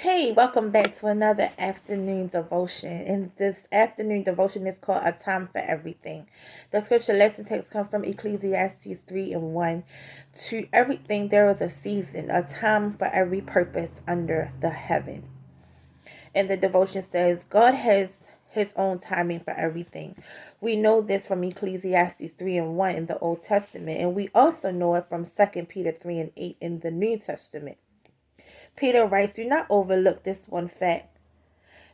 Hey, welcome back to another afternoon devotion. And this afternoon devotion is called A Time for Everything. The scripture lesson text comes from Ecclesiastes 3 and 1. To everything there is a season, a time for every purpose under the heaven. And the devotion says, God has his own timing for everything. We know this from Ecclesiastes 3 and 1 in the Old Testament, and we also know it from 2 Peter 3 and 8 in the New Testament. Peter writes, do not overlook this one fact.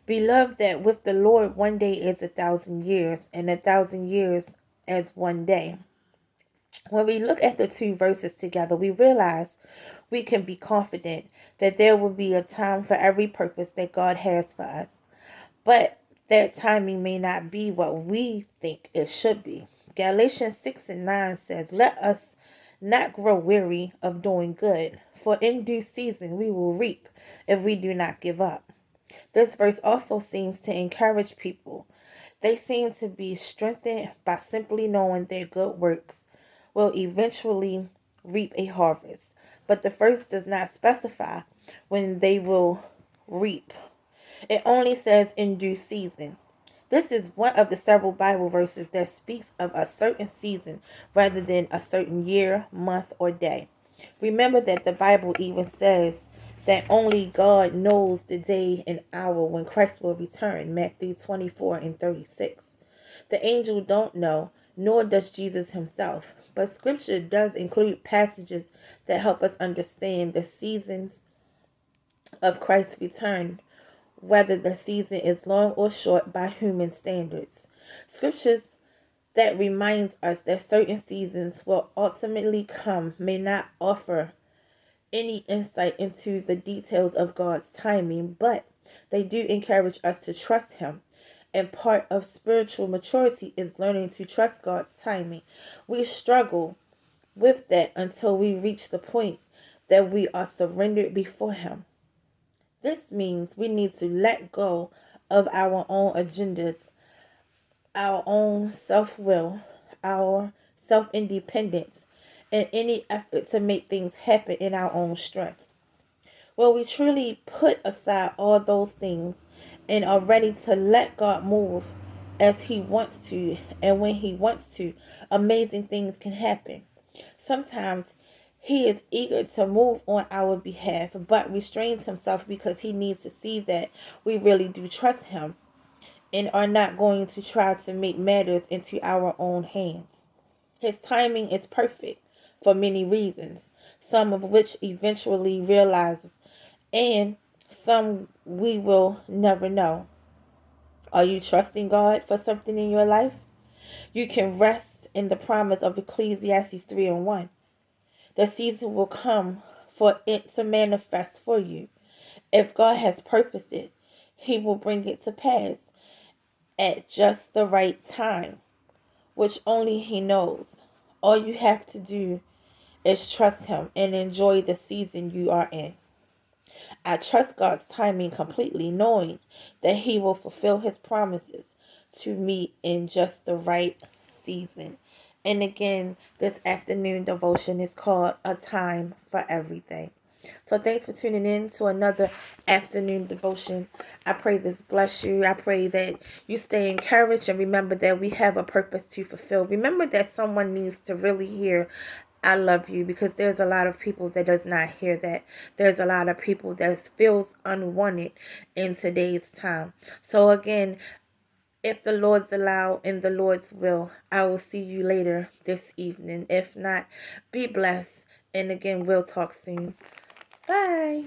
Beloved, that with the Lord 1 day is 1,000 years, and 1,000 years as 1 day. When we look at the two verses together, we realize we can be confident that there will be a time for every purpose that God has for us. But that timing may not be what we think it should be. Galatians 6 and 9 says, let us not grow weary of doing good, for in due season we will reap if we do not give up. This verse also seems to encourage people. They seem to be strengthened by simply knowing their good works will eventually reap a harvest. But the verse does not specify when they will reap. It only says in due season. This is one of the several Bible verses that speaks of a certain season rather than a certain year, month, or day. Remember that the Bible even says that only God knows the day and hour when Christ will return, Matthew 24 and 36. The angel don't know, nor does Jesus himself, but Scripture does include passages that help us understand the seasons of Christ's return, whether the season is long or short by human standards. Scriptures that reminds us that certain seasons will ultimately come may not offer any insight into the details of God's timing, but they do encourage us to trust Him. And part of spiritual maturity is learning to trust God's timing. We struggle with that until we reach the point that we are surrendered before Him. This means we need to let go of our own agendas, our own self-will, our self-independence, and any effort to make things happen in our own strength. When we truly put aside all those things and are ready to let God move as He wants to and when He wants to, amazing things can happen. Sometimes He is eager to move on our behalf, but restrains Himself because He needs to see that we really do trust Him and are not going to try to make matters into our own hands. His timing is perfect for many reasons, some of which eventually realizes, and some we will never know. Are you trusting God for something in your life? You can rest in the promise of Ecclesiastes 3 and 1. The season will come for it to manifest for you. If God has purposed it, He will bring it to pass at just the right time, which only He knows. All you have to do is trust Him and enjoy the season you are in. I trust God's timing completely, knowing that He will fulfill His promises to me in just the right season. And again, this afternoon devotion is called A Time for Everything. So thanks for tuning in to another afternoon devotion. I pray this bless you. I pray that you stay encouraged and remember that we have a purpose to fulfill. Remember that someone needs to really hear I love you, because there's a lot of people that does not hear that. There's a lot of people that feels unwanted in today's time. So again, if the Lord's allow and the Lord's will, I will see you later this evening. If not, be blessed. And again, we'll talk soon. Bye.